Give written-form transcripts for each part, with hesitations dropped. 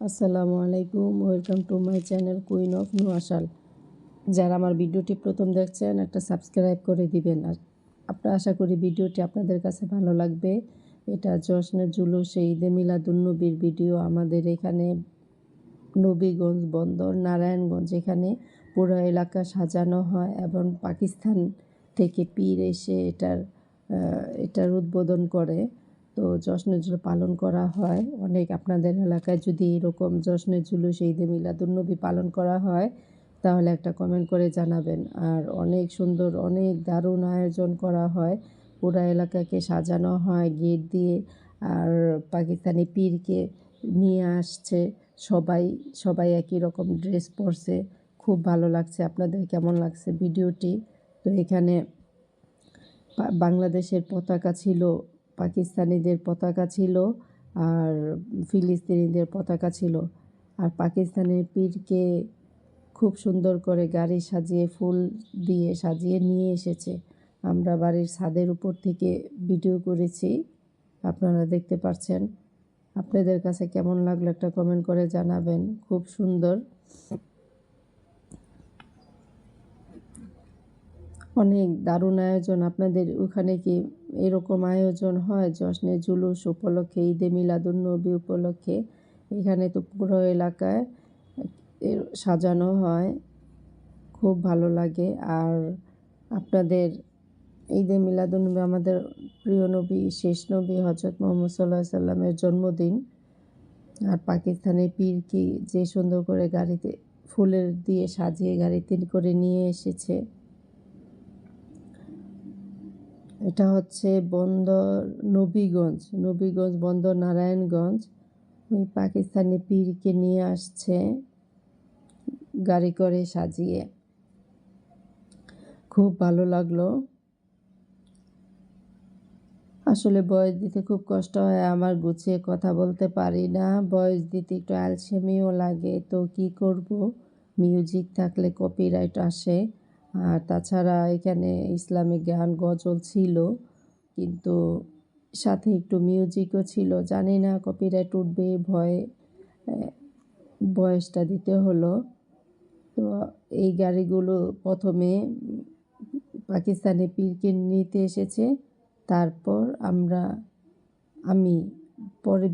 আসসালামু আলাইকুম, welcome to my channel queen of Noashal. যারা আমার ভিডিওটি প্রথম দেখছেন একটা সাবস্ক্রাইব করে দিবেন। আর আপনারা আশা করি ভিডিওটি আপনাদের কাছে ভালো লাগবে। এটা জশ্নে জুলুসে ঈদে মিলাদুন্নবীর ভিডিও। আমাদের এখানে নবীগঞ্জ বন্দর নারায়ণগঞ্জ এখানে পুরো এলাকা সাজানো হয় এবং পাকিস্তান থেকে পীর এসে এটার উদ্বোধন করে। তো জশ্নে জুলুস পালন করা হয় অনেক। আপনাদের এলাকায় যদি এরকম জশ্নে জুলুস ঈদে মিলাদুন্নবী পালন করা হয় তাহলে একটা কমেন্ট করে জানাবেন। আর অনেক সুন্দর, অনেক দারুণ আয়োজন করা হয়। পুরা এলাকাকে সাজানো হয় গেট দিয়ে। আর পাকিস্তানি পীরকে নিয়ে আসছে সবাই। সবাই একই রকম ড্রেস পরছে। খুব ভালো লাগছে। আপনাদের কেমন লাগছে ভিডিওটি? তো এখানে বাংলাদেশের পতাকা ছিল, পাকিস্তানিদের পতাকা ছিল, আর ফিলিস্তিনিদের পতাকা ছিল। আর পাকিস্তানের পীরকে খুব সুন্দর করে গাড়ি সাজিয়ে ফুল দিয়ে সাজিয়ে নিয়ে এসেছে। আমরা বাড়ির ছাদের উপর থেকে ভিডিও করেছি, আপনারা দেখতে পাচ্ছেন। আপনাদের কাছে কেমন লাগলো একটা কমেন্ট করে জানাবেন। খুব সুন্দর, অনেক দারুণ আয়োজন। আপনাদের ওখানে কি এরকম আয়োজন হয় জশ্নে জুলুস উপলক্ষে, ঈদে মিলাদুন্নবী উপলক্ষে? এখানে তো পুরো এলাকায় সাজানো হয়, খুব ভালো লাগে। আর আপনাদের ঈদে মিলাদুন্নবী, আমাদের প্রিয় নবী, শেষ নবী হজরত মুহাম্মদ সাল্লাল্লাহু আলাইহি সাল্লামের জন্মদিন। আর পাকিস্তানের পীরকে যে সুন্দর করে গাড়িতে ফুলের দিয়ে সাজিয়ে গাড়িতে করে নিয়ে এসেছে। এটা হচ্ছে বন্দর নবীগঞ্জ বন্দর নারায়ণগঞ্জ। ওই পাকিস্তানি পীরকে নিয়ে আসছে গাড়ি করে সাজিয়ে। খুব ভালো লাগলো। আসলে ভয়েস দিতে খুব কষ্ট হয় আমার, গুছিয়ে কথা বলতে পারি না। ভয়েস দিতে একটু আলসেমিও লাগে, তো কি করব, মিউজিক থাকলে কপিরাইট আসে। আর তাছাড়া এখানে ইসলামিক গান গজল ছিল, কিন্তু সাথে একটু মিউজিকও ছিল। জানি না কপিরাইট উঠবে, ভয়ে ভয়েসটা দিতে হলো। তো এই গাড়িগুলো প্রথমে পাকিস্তানি পীরকে নিতে এসেছে। তারপর আমি পরে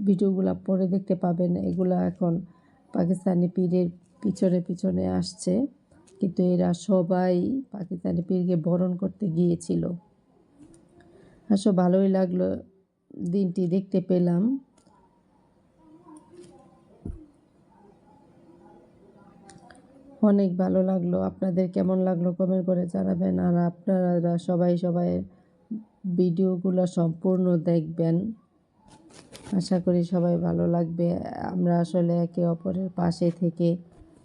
ভিডিওগুলা পরে দেখতে পাবেন। এগুলা এখন পাকিস্তানি পীরের পিছনে পিছনে আসছে, কিন্তু এরা সবাই পাকিস্তানি পীরকে বরণ করতে গিয়েছিল। আসলে ভালোই লাগলো, দিনটি দেখতে পেলাম। অনেক ভালো লাগলো। আপনাদের কেমন লাগলো কমেন্ট করে জানাবেন। আর আপনারা সবাই ভিডিওগুলো সম্পূর্ণ দেখবেন, আশা করি সবাই ভালো লাগবে। আমরা আসলে একে অপরের পাশে থেকে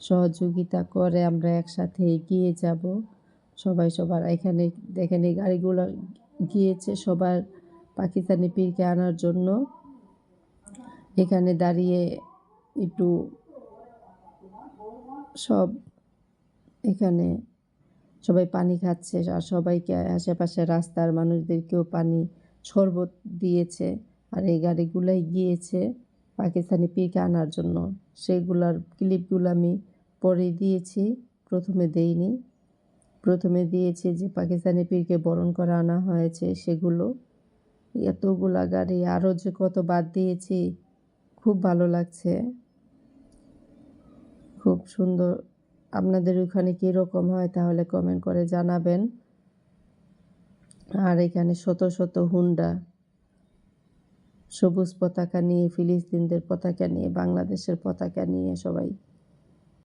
সহযোগিতা করে আমরা একসাথে এগিয়ে যাব। সবার এখানে দেখেন এই গাড়িগুলো গিয়েছে সবার পাকিস্তানি পীরকে আনার জন্য। এখানে দাঁড়িয়ে একটু এখানে সবাই পানি খাচ্ছে। আর সবাইকে আশেপাশে রাস্তার মানুষদেরকেও পানি শরবত দিয়েছে। আর এই গাড়িগুলাই গিয়েছে পাকিস্তানি পীরকে আনার জন্য। সেগুলার ক্লিপগুলো আমি পরে দিয়েছি, প্রথমে দেইনি। প্রথমে দিয়েছি যে পাকিস্তানি পীরকে বরণ করে আনা হয়েছে সেগুলো। এতগুলা গাড়ি, আরও যে কত বাদ দিয়েছি। খুব ভালো লাগছে, খুব সুন্দর। আপনাদের ওখানে কীরকম হয় তাহলে কমেন্ট করে জানাবেন। আর এখানে শত শত হুন্ডা সবুজ পতাকা নিয়ে, ফিলিস্তিনদের পতাকা নিয়ে, বাংলাদেশের পতাকা নিয়ে সবাই